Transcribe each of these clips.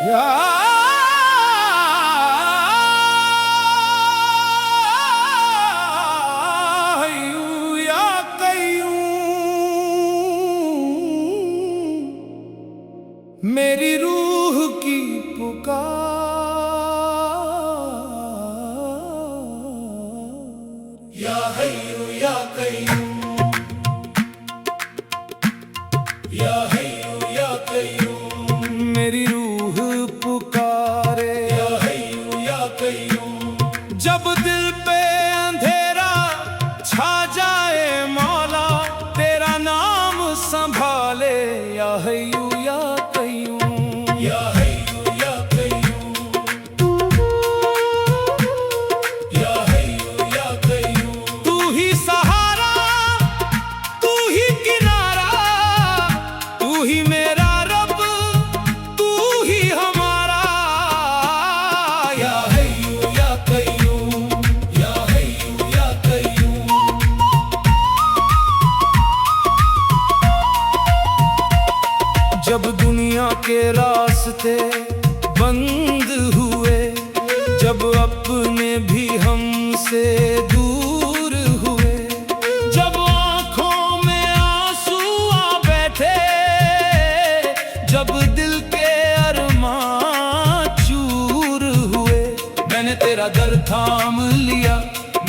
या हय्यू या कय्यूम, मेरी रूह की पुकार। या हय्यू या कय्यूम, या हय्यू या कय्यूम, मेरी रूह पुकारे। या हय्यू या कय्यूम, जब दिल पे अंधेरा छा जाए मौला, तेरा नाम संभाले। या हय्यू या कय्यूम, या हय्यू या कय्यूम, या हय्यू या कय्यूम, तू ही सहारा, तू ही किनारा, तू ही मेरा रब, तू ही हमारा। या हय्यू या कय्यूम, या हय्यू या कय्यूम। जब दुनिया के रास्ते बंद हुए, जब अपने भी हमसे दूर हुए, जब आंखों में आंसू आ बैठे, जब दिल के अरमान चूर हुए, मैंने तेरा दर थाम लिया,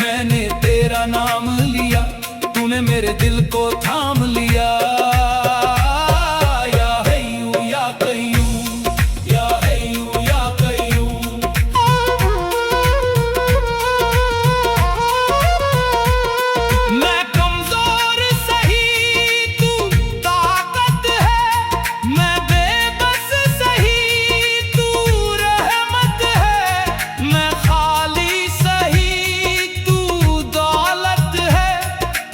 मैंने तेरा नाम लिया, तूने मेरे दिल को थाम लिया। या हय्यू या कय्यूम, या हय्यू या कय्यूम। मैं कमजोर सही, तू ताकत है, मैं बेबस सही, तू रहमत है, मैं खाली सही, तू दौलत है,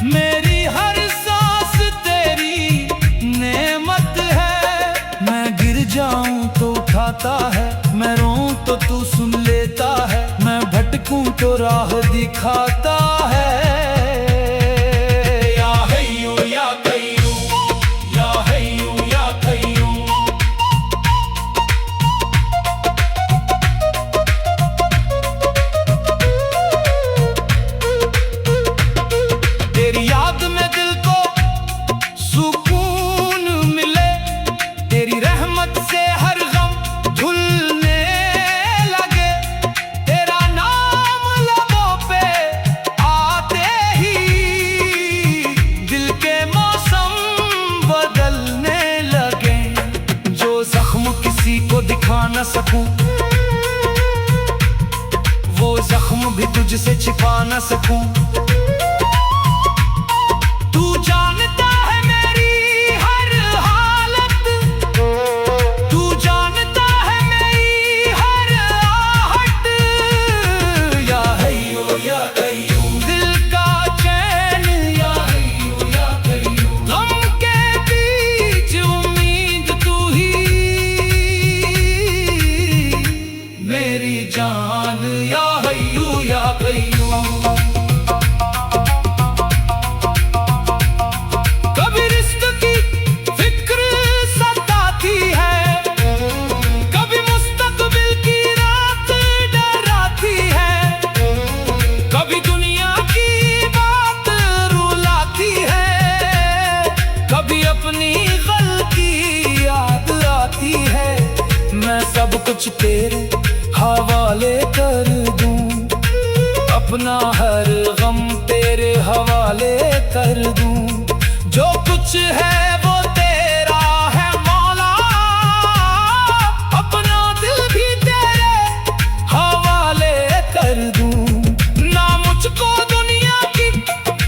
मेरी हर सांस तेरी नेमत है। मैं गिर जाऊं तो उठाता है, मैं रोऊं तो तू सुन लेता है, मैं भटकूं तो राह दिखाता है। या हय्यू या कय्यूम, या हय्यू या कय्यूम। तेरी याद में दिल को सुकून मिले, तेरी रहमत से हर गम धुलने लगे, तेरा नाम लबों पे आते ही दिल के मौसम बदलने लगे। जो जख्म किसी को दिखा न सकूं, वो जख्म भी तुझसे छिपा न सकूं। तू जानता है मेरी हर हालत, तू जानता है मेरी हर आहट। या हय्यू या कय्यूम, दिल का चैन। या हय्यू या कय्यूम, गम के बीच उम्मीद तू ही, मेरी जान। या हय्यू या कय्यूम। कभी रिश्क की फिक्र सताती है, कभी मुस्तकबिल की रात डराती है, कभी दुनिया की बात रुलाती है, कभी अपनी गलती याद आती है। मैं सब कुछ तेरे हवाले कर दूं, अपना हर गम तेरे हवाले कर दूं। जो कुछ है वो तेरा है मौला, अपना दिल भी तेरे हवाले कर दूं। ना मुझको दुनिया की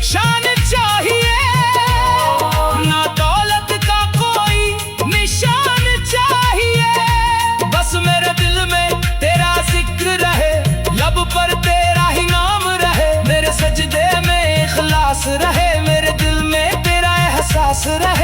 शान चाहिए, ना दौलत का कोई निशान चाहिए, बस मेरे दिल में तेरा जिक्र रहे, लब पर तेरा ही नाम रहे, मेरे सजदे में इखलास रहे, मेरे दिल में तेरा एहसास रहे।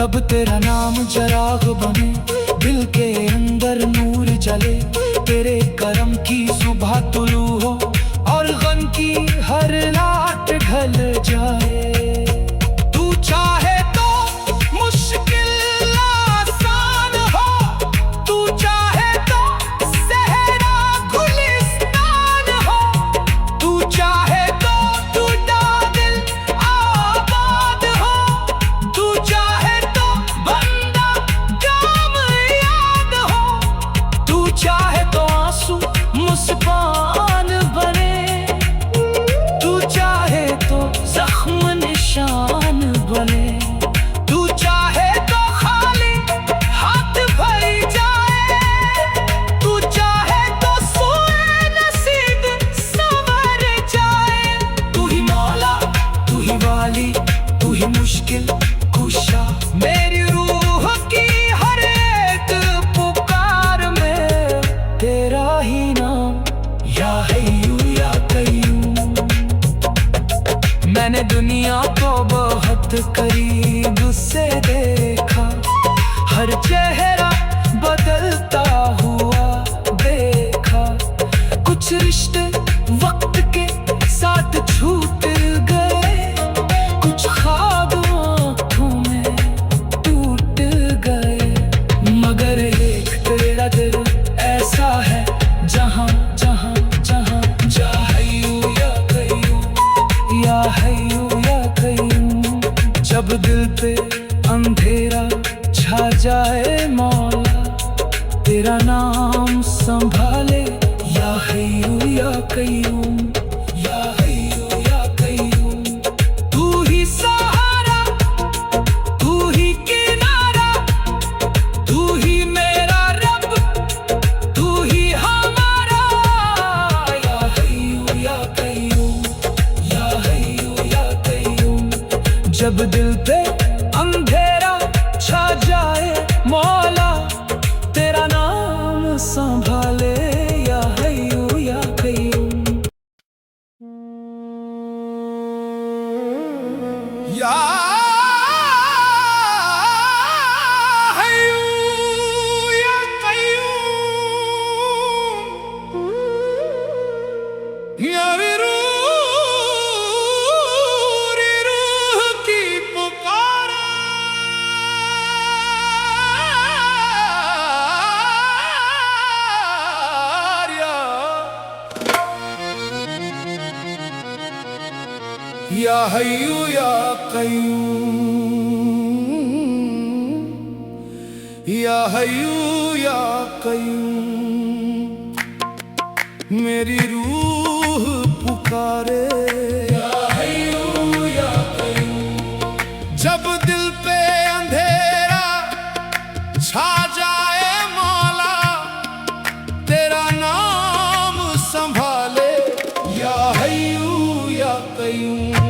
तब तेरा नाम चराग बने, दिल के अंदर नूर जले। तेरे करम की सुबह तुलू हो और गम की हर रात ढल जाए। तू चाहे तो मुश्किल आसान हो, तू चाहे तो सहरा गुलिस्तान हो, तू चाहे तो टूटा दिल आबाद हो, तू चाहे तो बंदा काम याद हो, तू चाहे तो आंसू मुस्कान बने, तू चाहे तो जख्म निशान बने, तू चाहे तो खाली हाथ भरी जाए, तू चाहे तो सोए नसीब संवर जाए। तू ही मौला, तू ही वाली, तू ही मुश्किल कुशा, मेरी रूह की हर एक पुकार में तेरा ही नाम या हय्यू या कय्यूम। मैंने दुनिया को बहुत करीब से देखा, हर चेहरा बदलता हुआ देखा। कुछ रिश्ते वक्त के साथ छूट गए, कुछ ख्वाब आँखों में टूट गए, मगर एक तेरा दिल ऐसा है जहाँ जहाँ जहाँ या हय्यू या कय्यूम, या हय्यू या कय्यूम। जब दिल पे अंधेरा छा जाए मौला, तेरा नाम संभाले या हय्यू या कय्यूम, या हय्यू या कय्यूम। तू ही सहारा, तू ही किनारा, तू ही मेरा रब, तू ही हमारा या हय्यू या कय्यूम, या हय्यू या कय्यूम। जब दिल पे अंधेरा छा जाए मौला, तेरा नाम संभाले या हय्यू या कय्यूम। या हय्यू या कय्यूम, या रूह की पुकार, या हय्यू या कय्यूम, या हय्यू या कय्यूम। मेरी रूह पुकारे या हय्यू या कय्यूम। जब दिल पे अंधेरा छा जाए मौला, तेरा नाम संभाले या हय्यू या कय्यूम,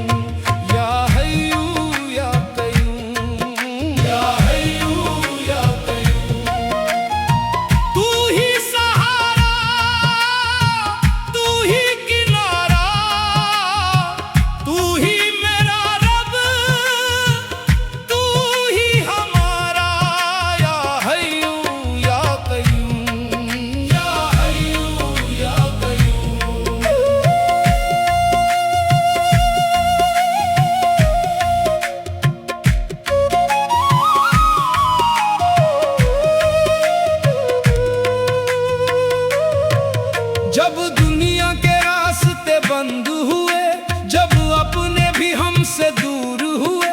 या हय्यू या कय्यूम, या हय्यू या कय्यूम। तू ही सहारा, तू ही किनारा, तू ही मेरा रब, तू ही हमारा या हय्यू या कय्यूम, या हय्यू या कय्यूम। जब दुनिया के रास्ते बंद हुए, जब अपने भी हमसे दूर हुए,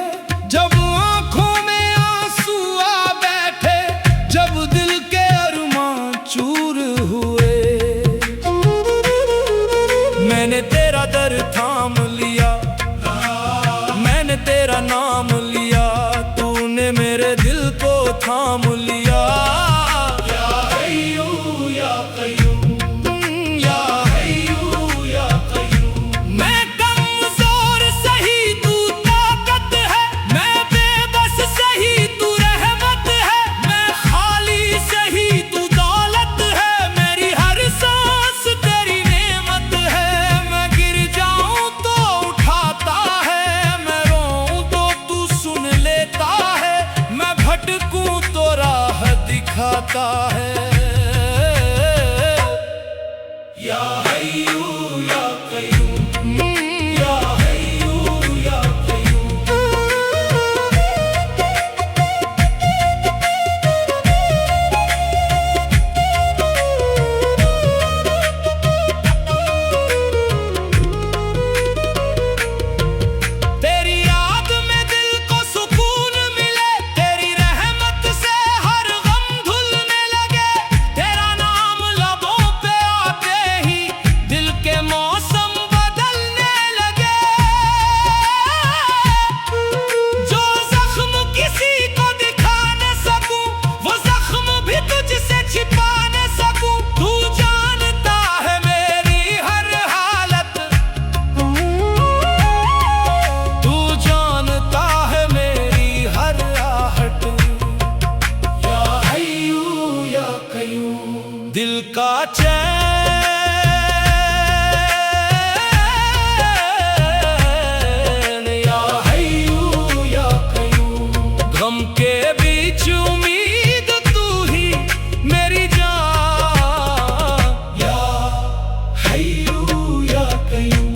जब आंखों में आंसू आ बैठे, जब दिल के अरमान चूर हुए, मैंने तेरा दर थाम लिया, मैंने तेरा नाम लिया, तूने मेरे दिल को थाम लिया या हय्यू या कय्यूम, या हय्यू या कय्यूम। मैं कमजोर सही तू ताकत है, मैं बेबस सही तू रहमत है, मैं खाली सही तू दौलत है, मेरी हर सांस तेरी नेमत है। मैं गिर जाऊं तो उठाता है, मैं रोऊं तो तू जानता है। या हय्यू या कय्यूम, या हय्यू या कय्यूम। तेरी याद में दिल को सुकून मिले, तेरी रहमत से हर गम धुलने लगे। तेरा नाम लबों पे आते ही दिल के मौसम बदलने लगे। जो जख्म किसी को दिखा न सकूं, वो जख्म भी तुझसे छिपा न सकूं। तू जानता है मेरी हर हालत, तू जानता है मेरी हर आहट। या हय्यू या कय्यूम। दिल का चैन या हय्यू या कय्यूम। गम के बीच उम्मीद तू ही मेरी जान। या हय्यू या कय्यूम।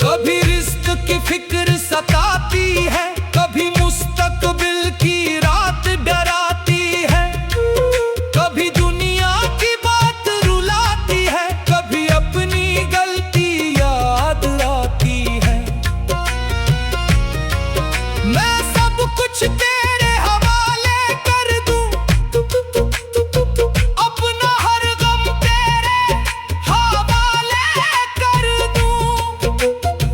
कभी रिस्क की फिक्र सताती है, कभी मुस्तकबिल की रात डराती है। कभी दुनिया की बात रुलाती है, कभी अपनी गलती याद आती है। मैं सब कुछ तेरे हवाले कर दूं, अपना हर गम तेरे हवाले कर दूं।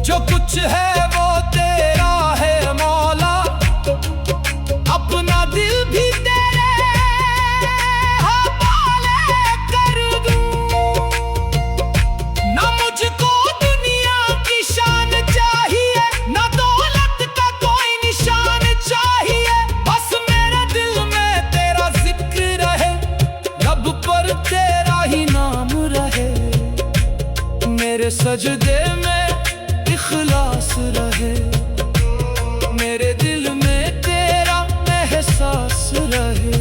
जो कुछ है वो तेरा है मौला, अपना दिल भी तेरे हवाले कर दूं। ना मुझको दुनिया की शान चाहिए, ना दौलत का कोई निशान चाहिए। बस मेरे दिल में तेरा जिक्र रहे, लब पर तेरा ही नाम रहे। मेरे सजदे में इखलास रहे, मेरे दिल में तेरा एहसास रहे।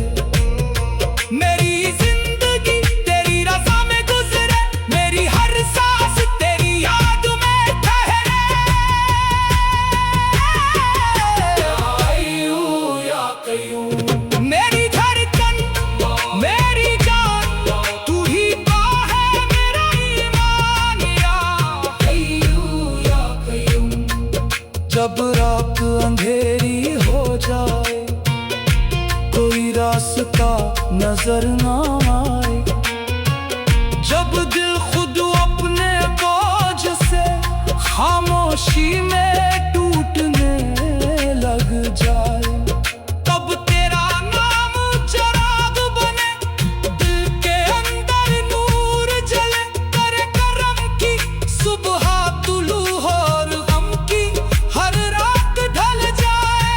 मेरी जिंदगी तेरी रज़ा में गुजरे, मेरी हर सांस तेरी याद में ठहरे। या हय्यू या कय्यूम। मेरी धड़कन, मेरी जान, तू ही तो है मेरा ईमान। या हय्यू या कय्यूम। जब रात अंधेरी हो जाए, कोई रास्ता नजर ना आए, जब दिल खुद अपने बोझ से खामोशी में टूटने लग जाए, तब तेरा नाम चिराग बने, दिल के अंदर नूर जले। तेरे करम की सुबह तुलू हो और गम की हर रात ढल जाए।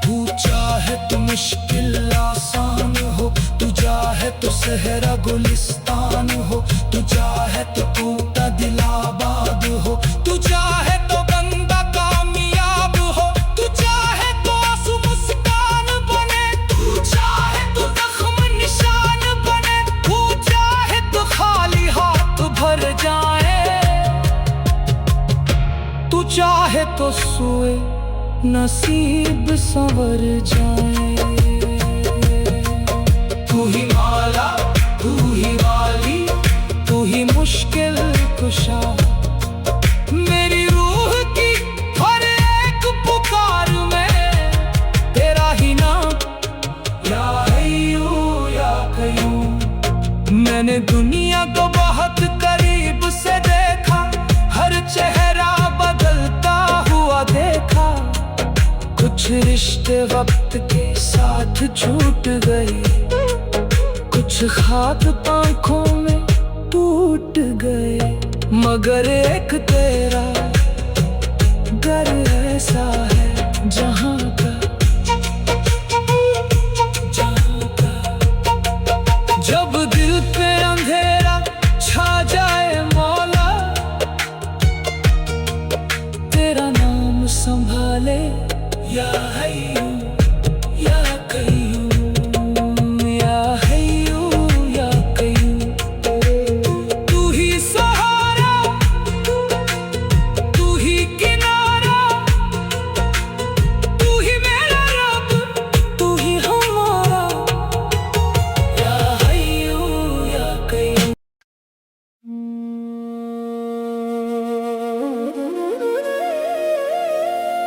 तू चाहे तो मुश्किल आसान हो, तू चाहे तो सहरा गुलिस्तान हो, तू चाहे तो टूटा दिल आबाद हो, तू चाहे तो बंदा कामयाब हो, तू चाहे तो आंसू मुस्कान बने, तू चाहे तो जख्म निशान बने, तू चाहे तो खाली हाथ भर जाए, तू चाहे तो सोए नसीब संवर जाए। तू ही मौला, तू ही वाली, तू ही मुश्किल कुशा। मेरी रूह की हर एक पुकार में तेरा ही नाम। या हय्यू या कय्यूम। मैंने दुनिया को बहुत करीब से देखा, हर चेहरा बदलता हुआ देखा। कुछ रिश्ते वक्त के साथ छूट गए, कुछ ख्वाब आंखों में टूट गए, मगर एक तेरा घर ऐसा है जहां का जब दिल पे अंधेरा छा जाए मौला, तेरा नाम संभाले या हय्यू या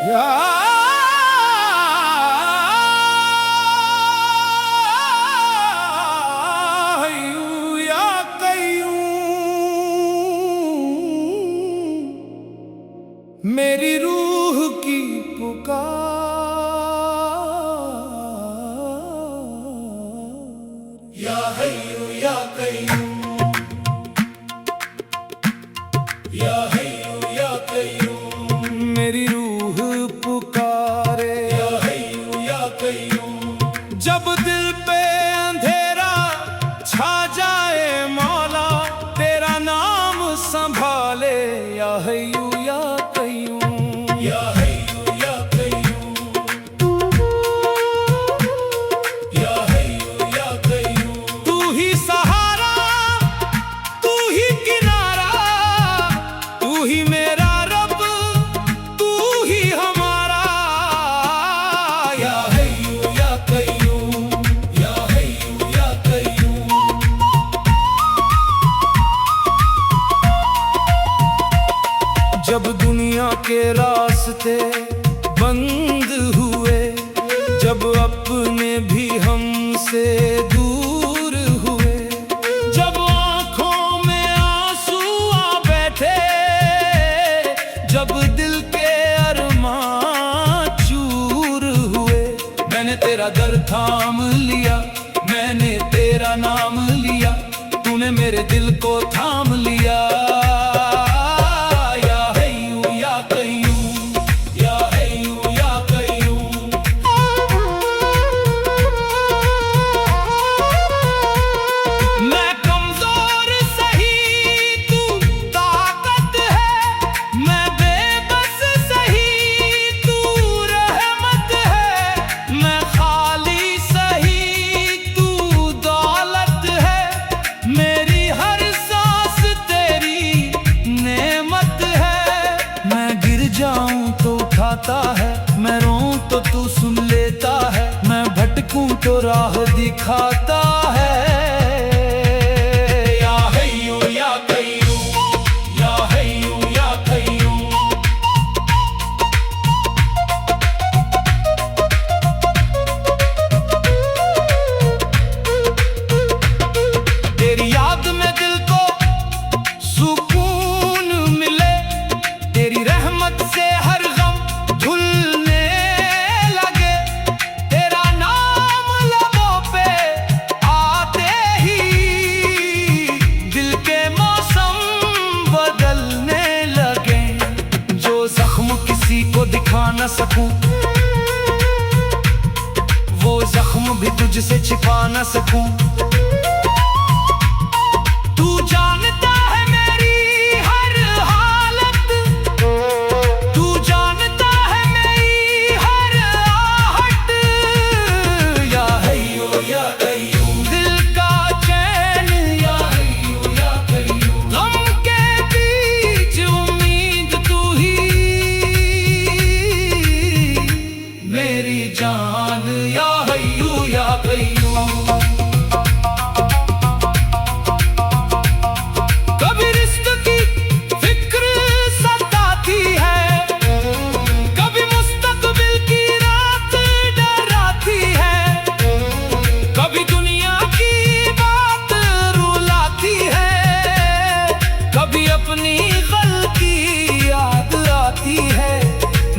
या हय्यू या कय्यूम, मेरी रूह की पुकार। या हय्यू या कय्यूम, या हय्यू या कय्यूम, मेरी रूह पुकारे। या हय्यू या कय्यूम, जब दिल पे अंधेरा छा जाए मौला, तेरा नाम संभाले। या हय्यू या कय्यूम, या हय्यू या कय्यूम, या हय्यू या कय्यूम, तू ही सहारा, तू ही किनारा, तू ही मेरा रब, तू ही हमारा। या हय्यू या कय्यूम, या हय्यू या कय्यूम। जब दुनिया के रास्ते बंद हुए, जब अपने भी हमसे दूर हुए, जब आंखों में आंसू आ बैठे, जब दिल के अरमां चूर हुए, मैंने तेरा दर थाम लिया, मैंने तेरा नाम लिया, तूने मेरे दिल को थाम लिया। या हय्यू या कय्यूम, या हय्यू या कय्यूम। मैं कमजोर सही, तू ताकत है, मैं बेबस सही, तू रहमत है, मैं खाली सही, तू दौलत है, मेरी हर सांस तेरी नेमत है। मैं गिर जाऊं तो उठाता है, मैं रोऊं तो तू सुन लेता है, मैं भटकूं तो राह दिखाता है। या हय्यू या कय्यूम, या हय्यू या कय्यूम। तेरी याद में दिल को सुकून मिले, तेरी रहमत से हर गम धुलने लगे, तेरा नाम लबों पे आते ही दिल के मौसम बदलने लगे। जो जख्म किसी को दिखा न सकूं, वो जख्म भी तुझसे छिपा न सकूं। तू जानता है मेरी हर हालत, तू जानता है मेरी हर आहट। या हय्यू या कय्यूम, दिल का चैन। या हय्यू या कय्यूम, गम के बीच उम्मीद तू ही, मेरी जान। या हय्यू या कय्यूम। कभी रिश्ते की फिक्र सताती है, कभी मुस्तकबिल की रात डराती है, कभी दुनिया की बात रुलाती है, कभी अपनी गलती याद आती है।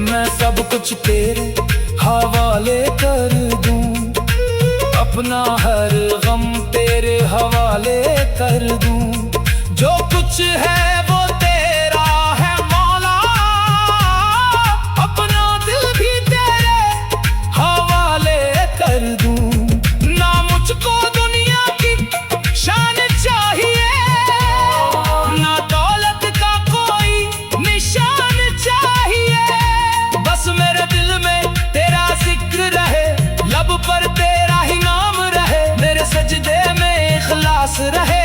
मैं सब कुछ तेरे हवाले कर दूं, अपना हर गम तेरे हवाले कर दूं। जो कुछ है वो तेरा है मौला, अपना दिल भी तेरे हवाले कर दूं। ना मुझको दुनिया की शान चाहिए, ना दौलत का कोई निशान चाहिए, बस मेरे दिल में तेरा जिक्र रहे, लब पर तेरा ही नाम रहे, मेरे सजदे में इखलास रहे।